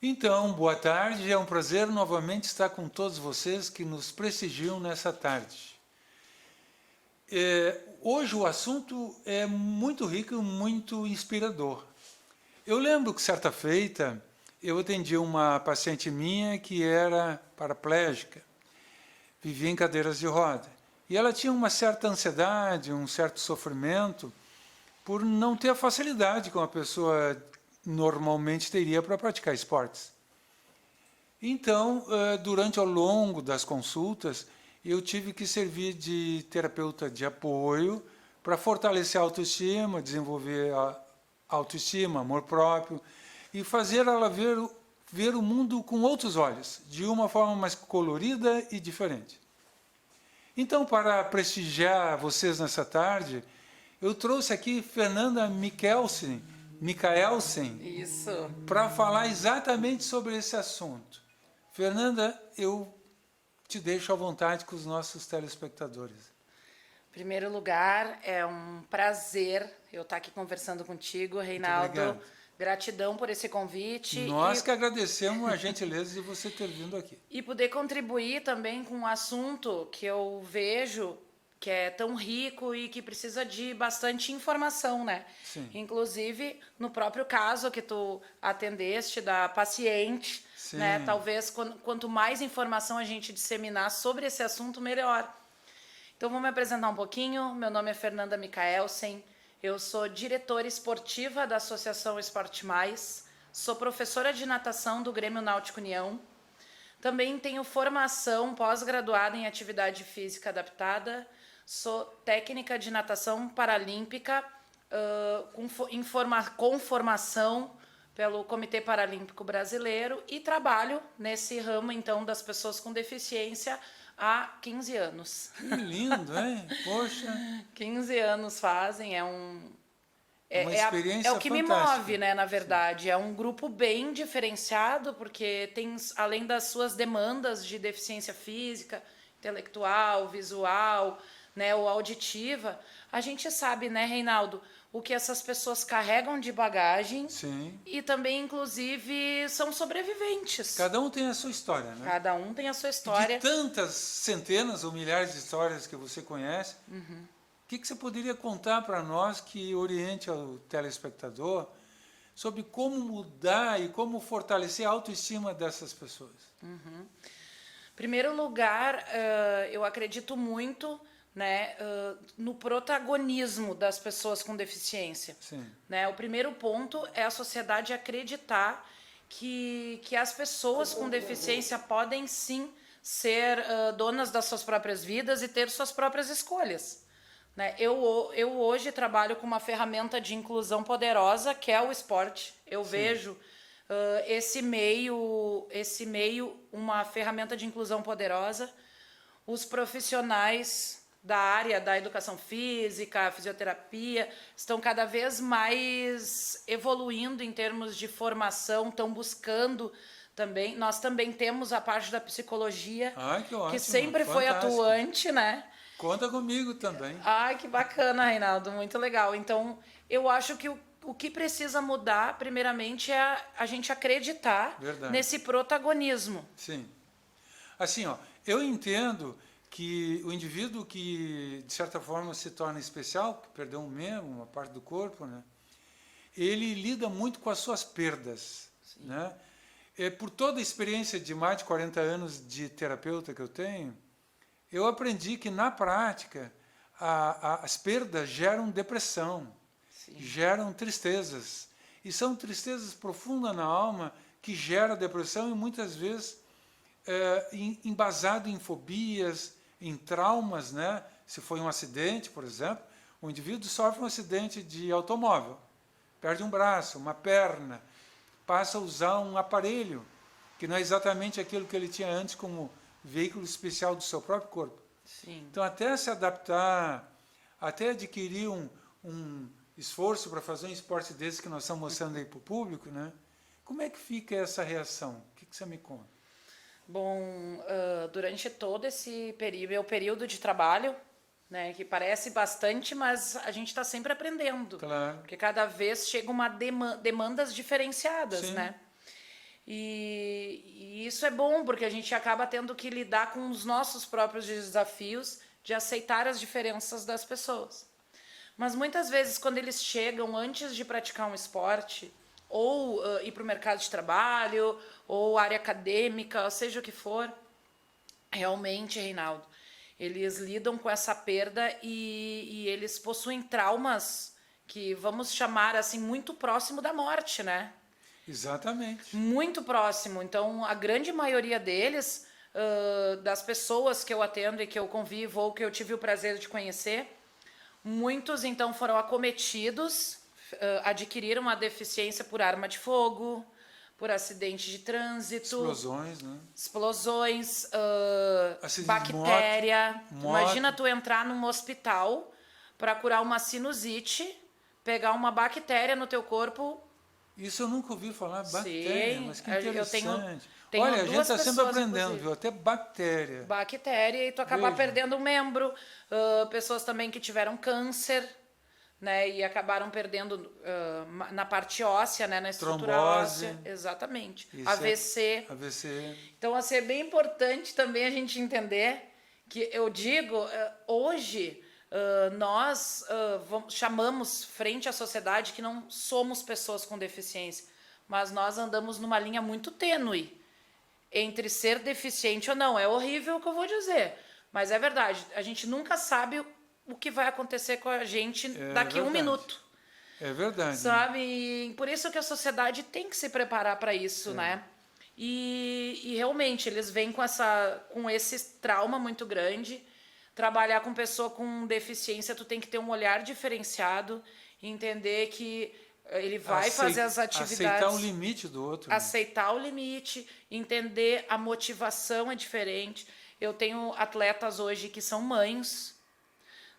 Então, boa tarde, é um prazer novamente estar com todos vocês que nos prestigiam nessa tarde. Hoje o assunto é muito rico e muito inspirador. Eu lembro que certa feita eu atendi uma paciente minha que era paraplégica, vivia em cadeiras de roda. E ela tinha uma certa ansiedade, um certo sofrimento, por não ter a facilidade que uma pessoa normalmente teria para praticar esportes. Então, durante ao longo das consultas, eu tive que servir de terapeuta de apoio para fortalecer a autoestima, desenvolver a autoestima, amor próprio e fazer ela ver o mundo com outros olhos, de uma forma mais colorida e diferente. Então, para prestigiar vocês nessa tarde, eu trouxe aqui Fernanda Michaelsen, para falar exatamente sobre esse assunto. Fernanda, eu te deixo à vontade com os nossos telespectadores. Em primeiro lugar, é um prazer eu estar aqui conversando contigo, Reinaldo. Gratidão por esse convite. Nós que agradecemos a gentileza de você ter vindo aqui. E poder contribuir também com um assunto que eu vejo que é tão rico e que precisa de bastante informação, né? Sim. Inclusive, no próprio caso que tu atendeste da paciente, sim, né? Talvez quanto mais informação a gente disseminar sobre esse assunto, melhor. Então, vou me apresentar um pouquinho. Meu nome é Fernanda Michaelsen. Eu sou diretora esportiva da Associação Esporte Mais. Sou professora de natação do Grêmio Náutico União. Também tenho formação pós-graduada em atividade física adaptada. Sou técnica de natação paralímpica com formação pelo Comitê Paralímpico Brasileiro e trabalho nesse ramo, então, das pessoas com deficiência há 15 anos. Que lindo, hein? Poxa! 15 anos fazem, uma experiência é o que fantástica. Me move, né, na verdade. Sim. É um grupo bem diferenciado, porque tem, além das suas demandas de deficiência física, intelectual, visual, né, ou auditiva, a gente sabe, né, Reinaldo, o que essas pessoas carregam de bagagem. Sim. E também, inclusive, são sobreviventes. Cada um tem a sua história, né? Cada um tem a sua história. De tantas centenas ou milhares de histórias que você conhece, o que você poderia contar para nós que oriente ao telespectador sobre como mudar e como fortalecer a autoestima dessas pessoas? Em primeiro lugar, eu acredito muito, né, no protagonismo das pessoas com deficiência. Sim. Né? O primeiro ponto é a sociedade acreditar que as pessoas com deficiência podem sim ser donas das suas próprias vidas e ter suas próprias escolhas. Né? Eu hoje trabalho com uma ferramenta de inclusão poderosa, que é o esporte. Eu vejo esse meio uma ferramenta de inclusão poderosa. Os profissionais da área da educação física, fisioterapia, estão cada vez mais evoluindo em termos de formação, estão buscando também. Nós também temos a parte da psicologia, que ótimo, que sempre foi atuante, né? Conta comigo também. Que bacana, Reinaldo, muito legal. Então, eu acho que o que precisa mudar, primeiramente, é a gente acreditar nesse protagonismo. Sim. Assim, eu entendo que o indivíduo que, de certa forma, se torna especial, que perdeu um membro, uma parte do corpo, né, ele lida muito com as suas perdas. Né? Por toda a experiência de mais de 40 anos de terapeuta que eu tenho, eu aprendi que, na prática, as perdas geram depressão, geram tristezas. E são tristezas profundas na alma que geram depressão e, muitas vezes, embasado em fobias, em traumas, né? Se foi um acidente, por exemplo, o indivíduo sofre um acidente de automóvel, perde um braço, uma perna, passa a usar um aparelho, que não é exatamente aquilo que ele tinha antes como veículo especial do seu próprio corpo. Sim. Então, até se adaptar, até adquirir um esforço para fazer um esporte desse que nós estamos mostrando aí para o público, né? Como é que fica essa reação? O que você me conta? Bom, durante todo esse período de trabalho, né, que parece bastante, mas a gente está sempre aprendendo. Claro. Porque cada vez chegam demandas diferenciadas, Sim. né? E isso é bom, porque a gente acaba tendo que lidar com os nossos próprios desafios de aceitar as diferenças das pessoas. Mas muitas vezes, quando eles chegam antes de praticar um esporte, ou ir para o mercado de trabalho, ou área acadêmica, seja o que for, realmente, Reinaldo, eles lidam com essa perda e eles possuem traumas que vamos chamar assim muito próximo da morte, né? Exatamente. Muito próximo. Então, a grande maioria deles, das pessoas que eu atendo e que eu convivo ou que eu tive o prazer de conhecer, muitos então foram acometidos, adquiriram a deficiência por arma de fogo, por acidente de trânsito, Explosões, né? explosões, Bactéria. Imagina tu entrar num hospital para curar uma sinusite, pegar uma bactéria no teu corpo. Isso eu nunca ouvi falar, bactéria, Sim, mas que interessante. tenho Olha, a gente está sempre aprendendo, inclusive. viu? Até bactéria. Bactéria, e tu acabar perdendo um membro. Pessoas também que tiveram câncer, né? E acabaram perdendo na parte óssea, né? Na estrutura Trombose. óssea. Exatamente. Isso AVC. AVC. Então, assim, é bem importante também a gente entender que, eu digo, hoje... nós chamamos frente à sociedade que não somos pessoas com deficiência, mas nós andamos numa linha muito tênue entre ser deficiente ou não. É horrível o que eu vou dizer, mas é verdade. A gente nunca sabe o que vai acontecer com a gente daqui a um minuto. É verdade. Sabe? E por isso que a sociedade tem que se preparar para isso, né? E realmente eles vêm com esse trauma muito grande. Trabalhar com pessoa com deficiência, tu tem que ter um olhar diferenciado, entender que ele vai fazer as atividades... Aceitar o limite do outro. Aceitar o limite, entender a motivação é diferente. Eu tenho atletas hoje que são mães,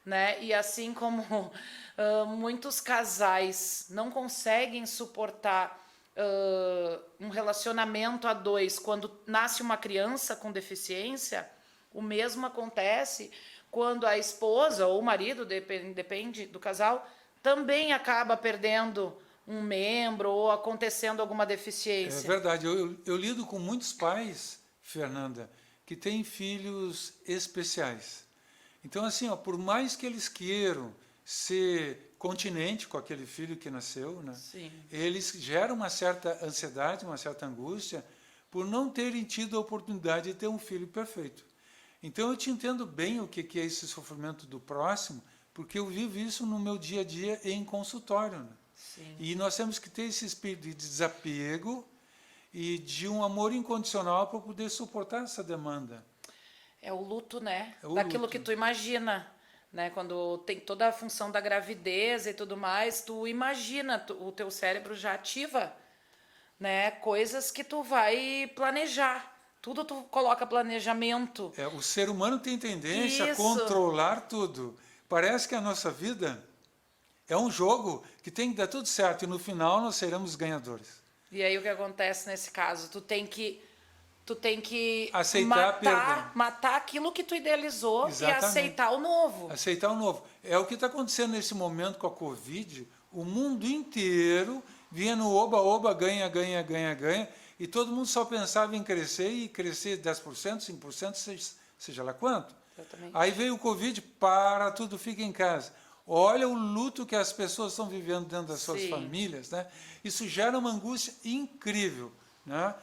né? E assim como muitos casais não conseguem suportar um relacionamento a dois quando nasce uma criança com deficiência... O mesmo acontece quando a esposa ou o marido, depende do casal, também acaba perdendo um membro ou acontecendo alguma deficiência. É verdade. Eu lido com muitos pais, Fernanda, que têm filhos especiais. Então, assim, ó, por mais que eles queiram ser continente com aquele filho que nasceu, né, eles geram uma certa ansiedade, uma certa angústia, por não terem tido a oportunidade de ter um filho perfeito. Então, eu te entendo bem o que é esse sofrimento do próximo, porque eu vivo isso no meu dia a dia em consultório. Né? Sim. E nós temos que ter esse espírito de desapego e de um amor incondicional para poder suportar essa demanda. É o luto, né? É o daquilo luto. Que tu imagina. Né? Quando tem toda a função da gravidez e tudo mais, tu imagina, o teu cérebro já ativa, né, coisas que tu vai planejar. Tudo tu coloca planejamento. O ser humano tem tendência a Isso. controlar tudo. Parece que a nossa vida é um jogo que tem que dar tudo certo e no final nós seremos ganhadores. E aí o que acontece nesse caso? Tu tem que aceitar matar aquilo que tu idealizou. Exatamente. E aceitar o novo. Aceitar o novo. É o que está acontecendo nesse momento com a Covid. O mundo inteiro vinha no oba-oba, ganha, ganha, ganha, ganha. E todo mundo só pensava em crescer, e crescer 10%, 5%, seja lá quanto. Exatamente. Aí veio o Covid, para tudo, fica em casa. Olha o luto que as pessoas estão vivendo dentro das suas famílias. Né? Isso gera uma angústia incrível. Né?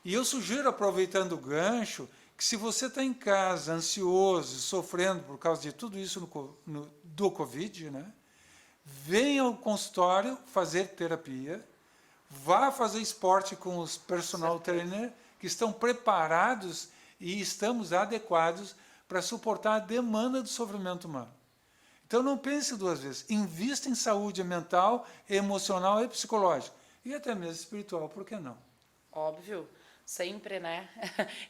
E eu sugiro, aproveitando o gancho, que se você está em casa, ansioso, sofrendo por causa de tudo isso do Covid, né? Venha ao consultório fazer terapia, vá fazer esporte com os personal trainer que estão preparados e estamos adequados para suportar a demanda do sofrimento humano. Então não pense duas vezes, invista em saúde mental, emocional e psicológica, e até mesmo espiritual, por que não? Óbvio, sempre, né?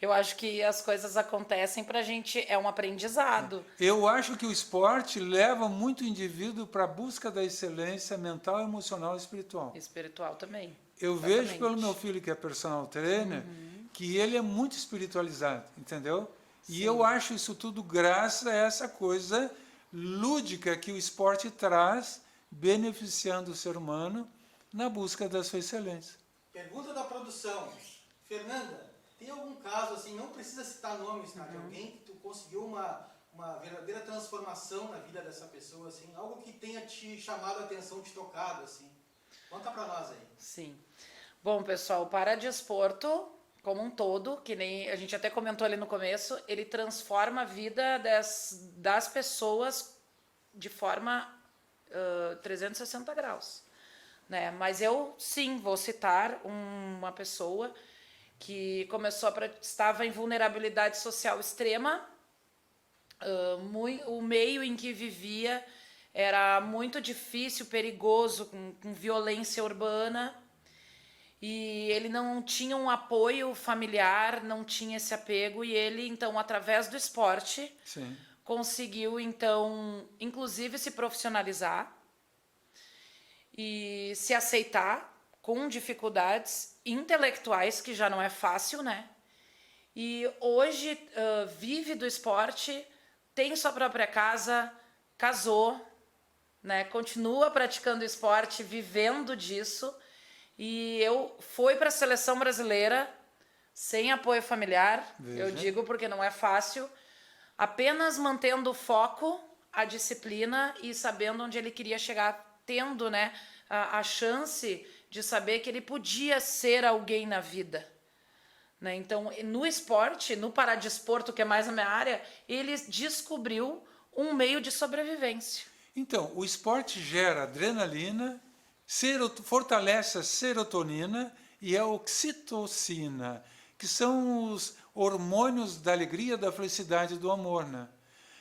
Eu acho que as coisas acontecem para a gente, é um aprendizado. Eu acho que o esporte leva muito o indivíduo para a busca da excelência mental, emocional e espiritual. Espiritual também. Eu vejo pelo meu filho, que é personal trainer, que ele é muito espiritualizado, entendeu? Sim. E eu acho isso tudo graças a essa coisa lúdica que o esporte traz, beneficiando o ser humano na busca da sua excelência. Pergunta da produção. Fernanda, tem algum caso, assim, não precisa citar nomes, tá? De alguém que tu conseguiu uma verdadeira transformação na vida dessa pessoa, assim, algo que tenha te chamado a atenção, te tocado, assim. Conta pra nós aí. Sim. Bom, pessoal, o paradesporto, como um todo, que nem a gente até comentou ali no começo, ele transforma a vida das pessoas de forma 360 graus. Né? Mas eu, sim, vou citar uma pessoa que estava em vulnerabilidade social extrema, o meio em que vivia era muito difícil, perigoso, com violência urbana, e ele não tinha um apoio familiar, não tinha esse apego, e ele, então, através do esporte, Sim. conseguiu, então, inclusive se profissionalizar e se aceitar com dificuldades intelectuais, que já não é fácil, né? E hoje vive do esporte, tem sua própria casa, casou, né? Continua praticando esporte, vivendo disso. E eu fui para a seleção brasileira sem apoio familiar, Veja. eu digo porque não é fácil, apenas mantendo o foco, a disciplina e sabendo onde ele queria chegar, tendo, né, a chance de saber que ele podia ser alguém na vida. Né? Então, no esporte, no paradesporto, que é mais a minha área, ele descobriu um meio de sobrevivência. Então, o esporte gera adrenalina, fortalece a serotonina e a oxitocina, que são os hormônios da alegria, da felicidade e do amor. Né?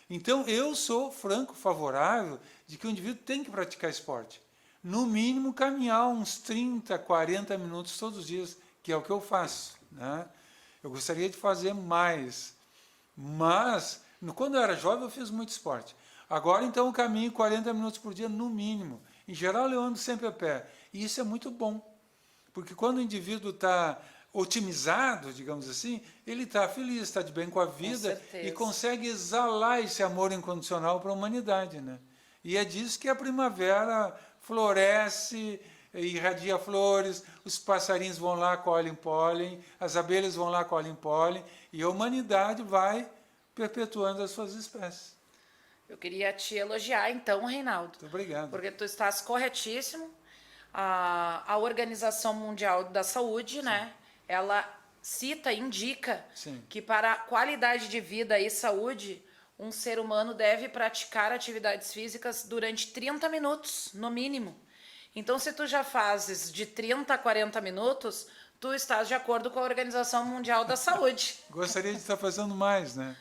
Então, eu sou franco favorável de que o indivíduo tem que praticar esporte. No mínimo, caminhar uns 30, 40 minutos todos os dias, que é o que eu faço. Né? Eu gostaria de fazer mais, mas quando eu era jovem eu fiz muito esporte. Agora, então, eu caminho 40 minutos por dia, no mínimo. Em geral, eu ando sempre a pé. E isso é muito bom, porque quando o indivíduo está otimizado, digamos assim, ele está feliz, está de bem com a vida e consegue exalar esse amor incondicional para a humanidade. Né? E é disso que a primavera floresce, irradia flores, os passarinhos vão lá, colhem pólen, as abelhas vão lá, colhem pólen, e a humanidade vai perpetuando as suas espécies. Eu queria te elogiar, então, Reinaldo. Muito obrigado. Porque tu estás corretíssimo. A Organização Mundial da Saúde, sim, né? Ela cita, indica, sim, que para a qualidade de vida e saúde, um ser humano deve praticar atividades físicas durante 30 minutos, no mínimo. Então, se tu já fazes de 30 a 40 minutos, tu estás de acordo com a Organização Mundial da Saúde. Gostaria de estar fazendo mais, né?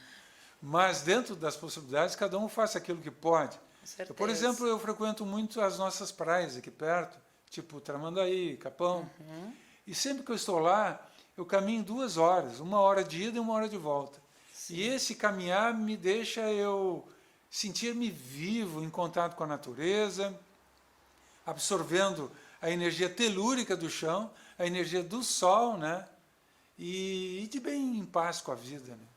Mas dentro das possibilidades, cada um faça aquilo que pode. Certeza. Por exemplo, eu frequento muito as nossas praias aqui perto, tipo Tramandaí, Capão. Uhum. E sempre que eu estou lá, eu caminho 2 horas, 1 hora de ida e 1 hora de volta. Sim. E esse caminhar me deixa eu sentir-me vivo, em contato com a natureza, absorvendo a energia telúrica do chão, a energia do sol, né? E de bem em paz com a vida, né?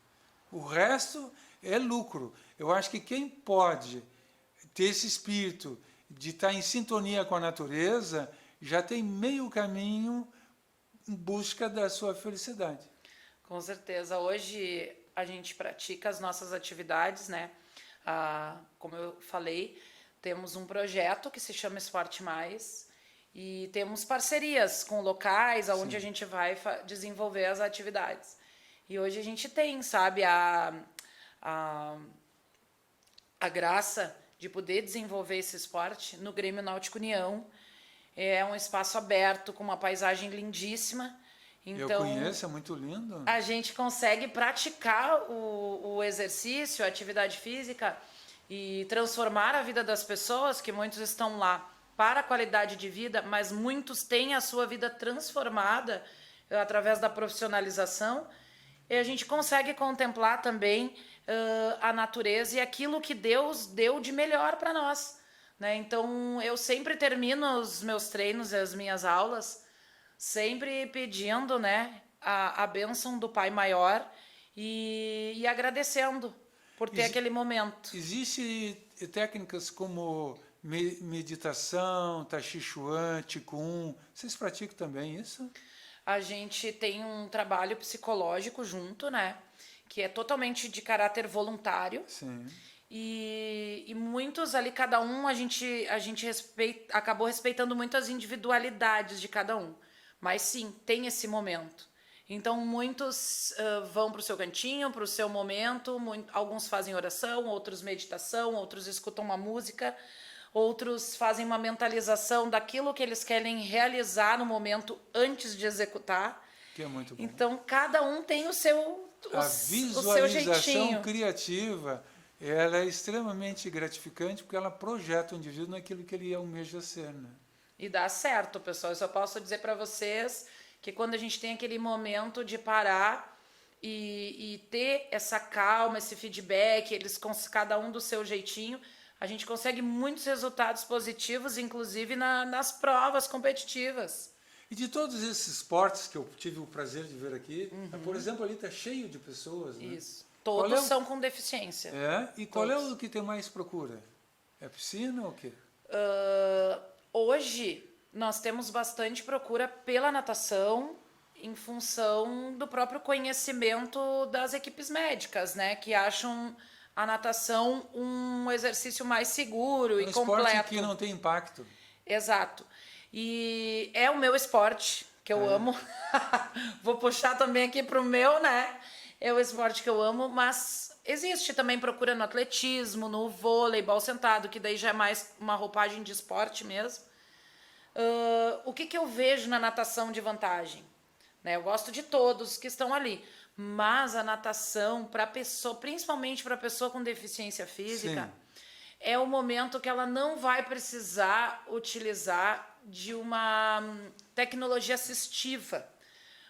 O resto é lucro. Eu acho que quem pode ter esse espírito de estar em sintonia com a natureza já tem meio caminho em busca da sua felicidade. Com certeza. Hoje a gente pratica as nossas atividades, né? Como eu falei, temos um projeto que se chama Esporte Mais e temos parcerias com locais onde, sim, a gente vai desenvolver as atividades. E hoje a gente tem, sabe, a graça de poder desenvolver esse esporte no Grêmio Náutico União. É um espaço aberto, com uma paisagem lindíssima. Então, eu conheço, é muito lindo. A gente consegue praticar o exercício, a atividade física e transformar a vida das pessoas, que muitos estão lá para a qualidade de vida, mas muitos têm a sua vida transformada através da profissionalização. E a gente consegue contemplar também a natureza e aquilo que Deus deu de melhor para nós. Né? Então, eu sempre termino os meus treinos e as minhas aulas sempre pedindo, né, a bênção do Pai Maior e agradecendo por ter aquele momento. Existem técnicas como meditação, Tai Chi Chuan, Qigong. Vocês praticam também isso? a gente tem um trabalho psicológico junto, né? Que é totalmente de caráter voluntário. Sim. E muitos ali, cada um, a gente acabou respeitando muito as individualidades de cada um. Mas sim, tem esse momento. Então, muitos vão para o seu cantinho, para o seu momento. Alguns fazem oração, outros meditação, outros escutam uma música, outros fazem uma mentalização daquilo que eles querem realizar no momento antes de executar. Que é muito bom. Então, cada um tem o seu visualização jeitinho. criativa, ela é extremamente gratificante porque ela projeta o indivíduo naquilo que ele almeja ser, né? E dá certo, pessoal. Eu só posso dizer para vocês que quando a gente tem aquele momento de parar e ter essa calma, esse feedback, cada um do seu jeitinho, a gente consegue muitos resultados positivos, inclusive nas provas competitivas. E de todos esses esportes que eu tive o prazer de ver aqui, por exemplo, ali está cheio de pessoas, né? Isso. Todos são com deficiência. E qual é o que tem mais procura? É piscina ou o quê? Hoje, nós temos bastante procura pela natação em função do próprio conhecimento das equipes médicas, né? Que acham a natação um exercício mais seguro e completo. Um esporte que não tem impacto. Exato. E é o meu esporte, que eu amo. Vou puxar também aqui pro meu, né? É o esporte que eu amo, mas existe também procura no atletismo, no vôleibol sentado, que daí já é mais uma roupagem de esporte mesmo. O que eu vejo na natação de vantagem? Né? Eu gosto de todos que estão ali, mas a natação, para pessoa, principalmente para pessoa com deficiência física, é o momento que ela não vai precisar utilizar de uma tecnologia assistiva.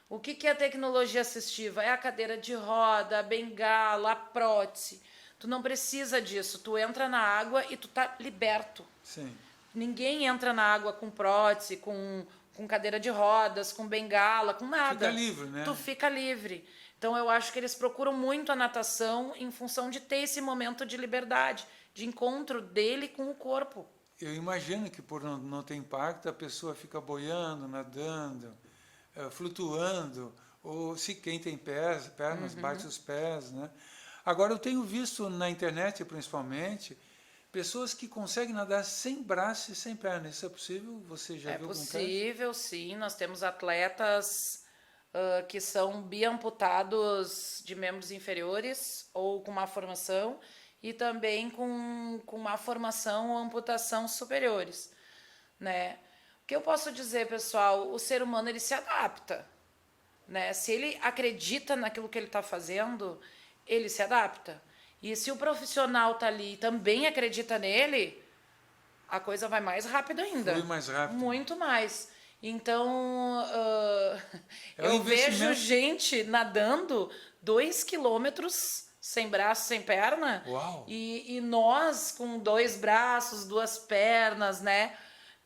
O que é tecnologia assistiva? É a cadeira de roda, a bengala, a prótese. Tu não precisa disso. Tu entra na água e tu tá liberto. Sim. Ninguém entra na água com prótese, com cadeira de rodas, com bengala, com nada. Fica livre, né? Tu fica livre. Então, eu acho que eles procuram muito a natação em função de ter esse momento de liberdade, de encontro dele com o corpo. Eu imagino que por não ter impacto, a pessoa fica boiando, nadando, flutuando, ou se quem tem pernas, bate os pés, né? Agora, eu tenho visto na internet, principalmente, pessoas que conseguem nadar sem braço e sem perna. Isso é possível? Você já viu algum caso? É possível, sim. Nós temos atletas que são biamputados de membros inferiores ou com má formação e também com má formação ou amputação superiores, né? O que eu posso dizer, pessoal? O ser humano, ele se adapta, né? Se ele acredita naquilo que ele está fazendo, ele se adapta. E se o profissional tá ali e também acredita nele, a coisa vai mais rápido ainda. Flui mais rápido. Muito mais. Então, eu vejo gente nadando 2 quilômetros sem braço, sem perna. Uau. E nós, com 2 braços, 2 pernas, né?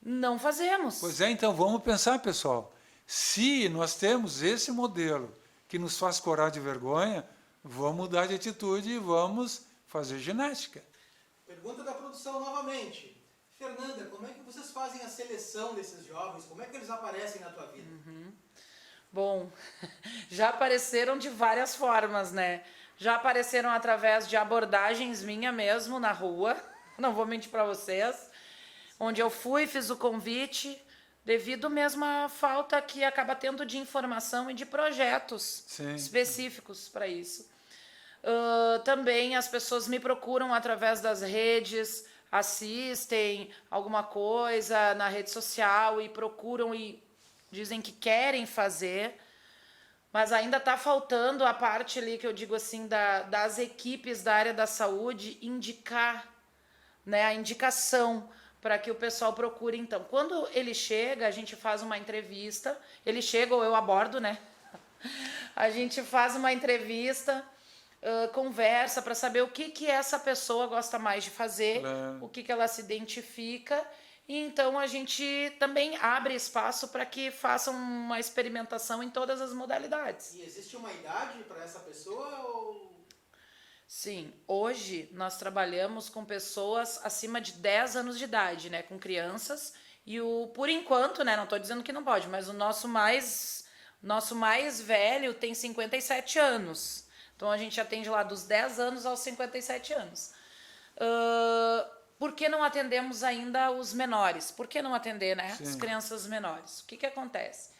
Não fazemos. Pois é, então vamos pensar, pessoal. Se nós temos esse modelo que nos faz corar de vergonha, vamos mudar de atitude e vamos fazer ginástica. Pergunta da produção novamente. Fernanda, como é que vocês fazem a seleção desses jovens? Como é que eles aparecem na tua vida? Bom, já apareceram de várias formas, né? Já apareceram através de abordagens minha mesmo na rua, não vou mentir para vocês, onde eu fui, fiz o convite, devido mesmo à falta que acaba tendo de informação e de projetos específicos para isso. Também as pessoas me procuram através das redes, assistem alguma coisa na rede social e procuram e dizem que querem fazer, mas ainda está faltando a parte ali que eu digo assim das equipes da área da saúde indicar, né, a indicação para que o pessoal procure. Então, quando ele chega, a gente faz uma entrevista, ele chega ou eu abordo, né? A gente faz uma entrevista, conversa para saber o que essa pessoa gosta mais de fazer, o que ela se identifica, e então a gente também abre espaço para que façam uma experimentação em todas as modalidades. E existe uma idade para essa pessoa? Ou... Sim, hoje nós trabalhamos com pessoas acima de 10 anos de idade, né, com crianças, e por enquanto, né, não estou dizendo que não pode, mas o nosso mais Nosso mais velho tem 57 anos. Então, a gente atende lá dos 10 anos aos 57 anos. Por que não atendemos ainda os menores? Por que não atender, né, as crianças menores? O que acontece?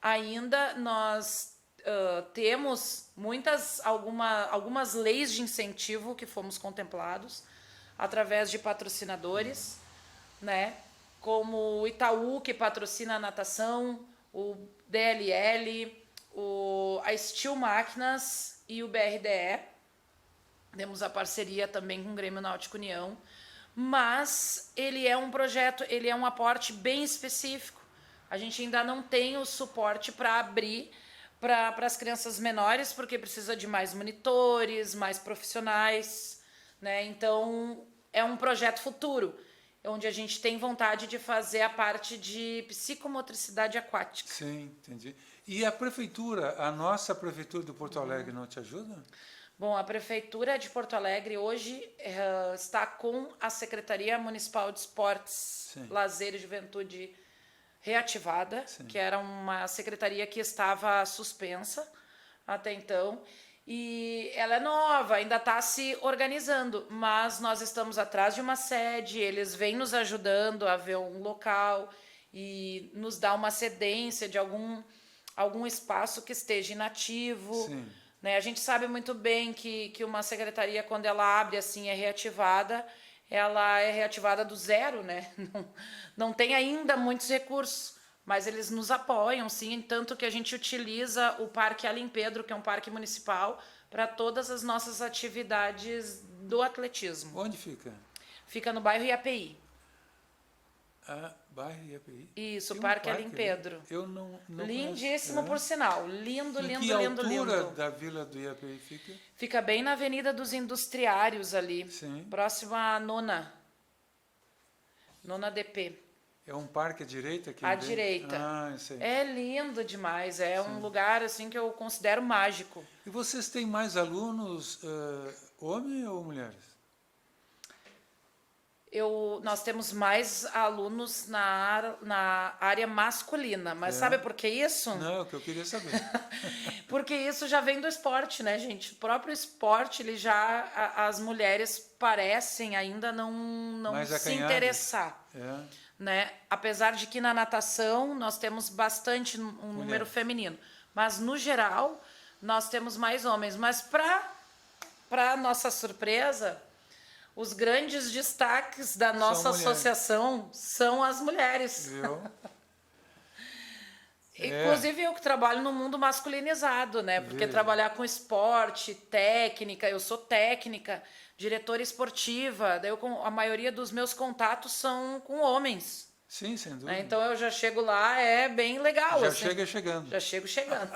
Ainda nós temos algumas leis de incentivo que fomos contemplados através de patrocinadores, né, como o Itaú, que patrocina a natação, o DLL, a Steel Máquinas e o BRDE. Temos a parceria também com o Grêmio Náutico União, mas ele é um projeto, ele é um aporte bem específico. A gente ainda não tem o suporte para abrir para as crianças menores, porque precisa de mais monitores, mais profissionais, né? Então, é um projeto futuro, onde a gente tem vontade de fazer a parte de psicomotricidade aquática. Sim, entendi. E a prefeitura, a nossa prefeitura de Porto Alegre não te ajuda? Bom, a Prefeitura de Porto Alegre hoje está com a Secretaria Municipal de Esportes, Lazer e Juventude reativada, que era uma secretaria que estava suspensa até então. E ela é nova, ainda está se organizando, mas nós estamos atrás de uma sede, eles vêm nos ajudando a ver um local e nos dá uma cedência de algum espaço que esteja inativo. Sim. Né? A gente sabe muito bem que uma secretaria, quando ela abre assim, ela é reativada do zero, né? Não tem ainda muitos recursos, mas eles nos apoiam, sim, tanto que a gente utiliza o Parque Alim Pedro, que é um parque municipal, para todas as nossas atividades do atletismo. Onde fica? Fica no bairro IAPI. Bairro IAPI? Isso, o Parque Alim Pedro. Eu não Lindíssimo, por sinal. Lindo, lindo, que lindo, lindo. Que altura da Vila do IAPI fica? Fica bem na Avenida dos Industriários ali, próximo à Nona DP. É um parque à direita? À direita. Ah, sei. É lindo demais, é um lugar assim que eu considero mágico. E vocês têm mais alunos, homens ou mulheres? Nós temos mais alunos na área masculina, mas sabe por que isso? Não, é o que eu queria saber. Porque isso já vem do esporte, né, gente? O próprio esporte, as mulheres parecem ainda não se interessar. Né? Apesar de que na natação nós temos bastante número feminino, mas no geral nós temos mais homens. Mas para nossa surpresa, os grandes destaques da nossa associação são as mulheres. Viu? Inclusive eu que trabalho no mundo masculinizado, né? Porque trabalhar com esporte, técnica, eu sou técnica, diretora esportiva, daí a maioria dos meus contatos são com homens. Sim, sem dúvida. Então eu já chego lá, é bem legal. Já assim. chega chegando. Já chego chegando.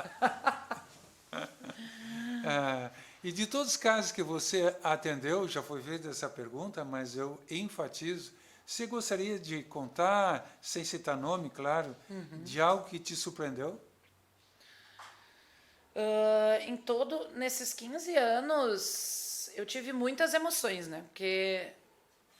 E de todos os casos que você atendeu, já foi feita essa pergunta, mas eu enfatizo, você gostaria de contar, sem citar nome, claro, de algo que te surpreendeu? Nesses 15 anos, eu tive muitas emoções, né? Porque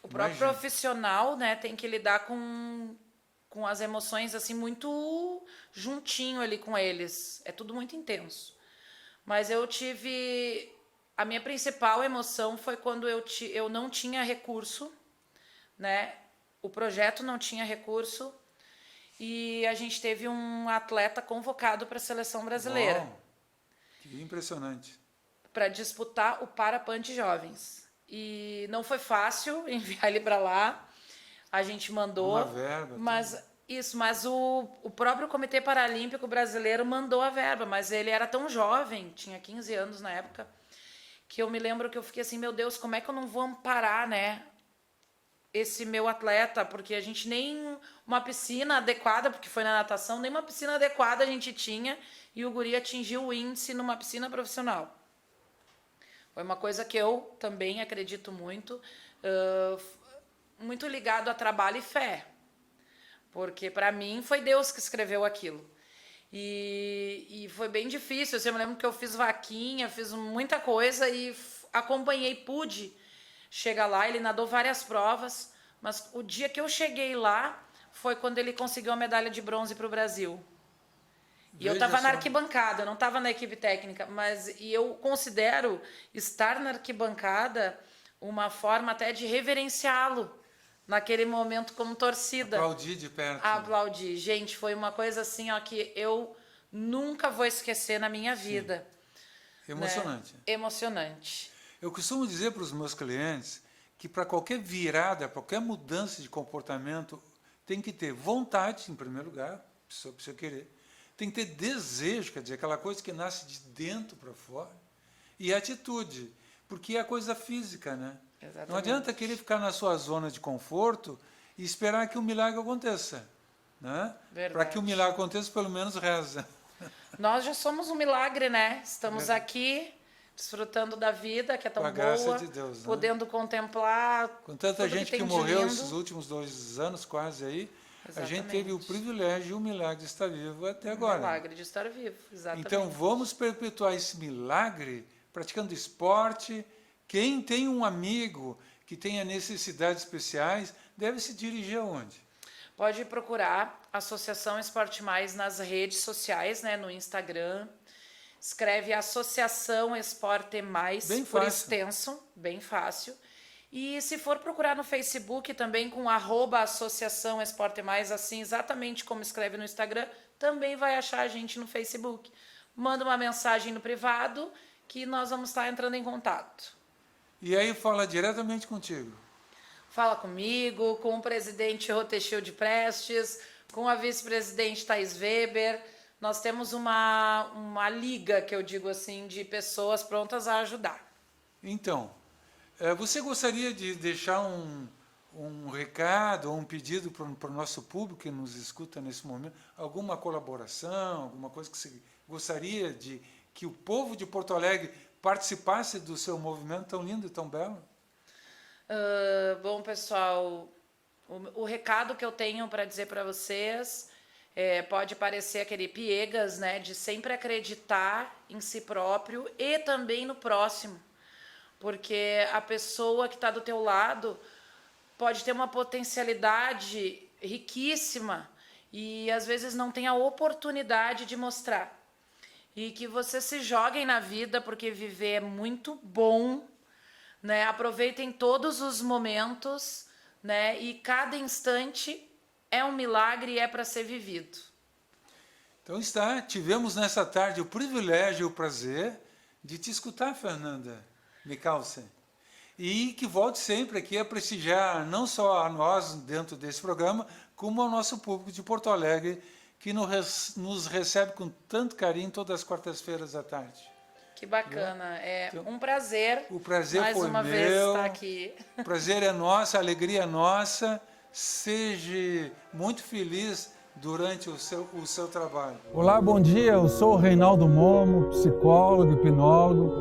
o próprio profissional, né, tem que lidar com as emoções assim muito juntinho ali com eles. É tudo muito intenso. Mas a minha principal emoção foi quando eu não tinha recurso, né? O projeto não tinha recurso e a gente teve um atleta convocado para a seleção brasileira. Uau, que impressionante. Para disputar o Parapan de Jovens. E não foi fácil enviar ele para lá. A gente mandou. Uma verba. Mas o próprio Comitê Paralímpico Brasileiro mandou a verba, mas ele era tão jovem, tinha 15 anos na época, que eu me lembro que eu fiquei assim, meu Deus, como é que eu não vou amparar, né, esse meu atleta? Porque a gente nem uma piscina adequada, porque foi na natação, nem uma piscina adequada a gente tinha, e o guri atingiu o índice numa piscina profissional. Foi uma coisa que eu também acredito muito, muito ligado a trabalho e fé. Porque, para mim, foi Deus que escreveu aquilo. E foi bem difícil. Eu me lembro que eu fiz vaquinha, fiz muita coisa e acompanhei, pude chegar lá. Ele nadou várias provas, mas o dia que eu cheguei lá foi quando ele conseguiu a medalha de bronze para o Brasil. E eu estava na arquibancada, eu não estava na equipe técnica, e eu considero estar na arquibancada uma forma até de reverenciá-lo naquele momento como torcida. Aplaudir de perto. Aplaudir. Gente, foi uma coisa assim, ó, que eu nunca vou esquecer na minha vida. Sim. Emocionante. Né? Emocionante. Eu costumo dizer para os meus clientes que para qualquer virada, qualquer mudança de comportamento, tem que ter vontade, em primeiro lugar, a pessoa precisa querer. Tem que ter desejo, quer dizer, aquela coisa que nasce de dentro para fora. E atitude, porque é a coisa física, né? Exatamente. Não adianta querer ficar na sua zona de conforto e esperar que o milagre aconteça. Né? Para que o milagre aconteça, pelo menos reza. Nós já somos um milagre, né? Estamos aqui desfrutando da vida, que é tão boa, graça de Deus, né? podendo contemplar. Com tanta gente que morreu esses últimos 2 anos quase aí, exatamente. A gente teve o privilégio e o milagre de estar vivo até agora. O milagre de estar vivo, exatamente. Então vamos perpetuar esse milagre praticando esporte. Quem tem um amigo que tenha necessidades especiais deve se dirigir aonde? Pode procurar a Associação Esporte Mais nas redes sociais, né, no Instagram. Escreve Associação Esporte Mais por extenso, bem fácil. E se for procurar no Facebook também com @Associação Esporte Mais, assim exatamente como escreve no Instagram, também vai achar a gente no Facebook. Manda uma mensagem no privado que nós vamos estar entrando em contato. E aí fala diretamente contigo. Fala comigo, com o presidente Rotechilde Prestes, com a vice-presidente Thais Weber. Nós temos uma liga, que eu digo assim, de pessoas prontas a ajudar. Então, você gostaria de deixar um recado ou um pedido para o nosso público que nos escuta nesse momento? Alguma colaboração, alguma coisa que você gostaria de que o povo de Porto Alegre participasse do seu movimento tão lindo e tão belo? Bom, pessoal, o recado que eu tenho para dizer para vocês pode parecer aquele piegas, né, de sempre acreditar em si próprio e também no próximo, porque a pessoa que está do teu lado pode ter uma potencialidade riquíssima e às vezes não tem a oportunidade de mostrar. E que vocês se joguem na vida, porque viver é muito bom, né? Aproveitem todos os momentos, né? E cada instante é um milagre e é para ser vivido. Então tivemos nessa tarde o privilégio e o prazer de te escutar, Fernanda Michalsen. E que volte sempre aqui a prestigiar não só a nós dentro desse programa, como ao nosso público de Porto Alegre, que nos recebe com tanto carinho todas as quartas-feiras à tarde. Que bacana, um prazer. O prazer mais foi uma meu. Vez estar aqui. O prazer é nosso, a alegria é nossa. Seja muito feliz durante o seu trabalho. Olá, bom dia. Eu sou o Reinaldo Momo, psicólogo, hipnólogo.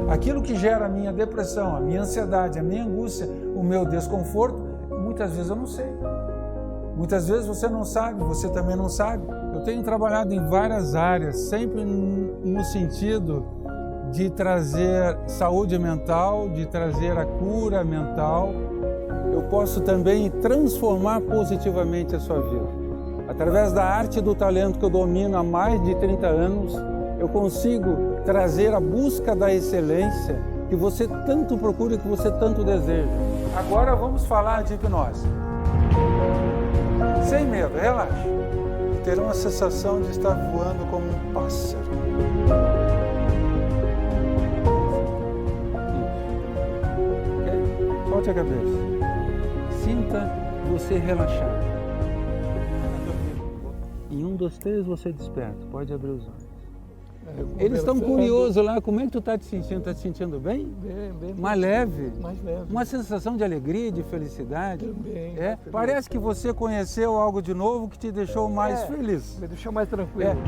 Aquilo que gera a minha depressão, a minha ansiedade, a minha angústia, o meu desconforto, muitas vezes eu não sei. Muitas vezes você não sabe, você também não sabe. Eu tenho trabalhado em várias áreas, sempre no sentido de trazer saúde mental, de trazer a cura mental. Eu posso também transformar positivamente a sua vida. Através da arte e do talento que eu domino há mais de 30 anos, eu consigo trazer a busca da excelência que você tanto procura e que você tanto deseja. Agora vamos falar de hipnose. Sem medo, relaxe. Terão a sensação de estar voando como um pássaro. Ok? Solte a cabeça. Sinta você relaxar. Em 1, 2, 3 você desperta. Pode abrir os olhos. Eles estão curiosos lá. Como é que tu está te sentindo? Está te sentindo bem? Bem. Mais leve? Mais leve. Uma sensação de alegria, de felicidade? Também. Parece que você conheceu algo de novo que te deixou mais feliz. Me deixou mais tranquilo.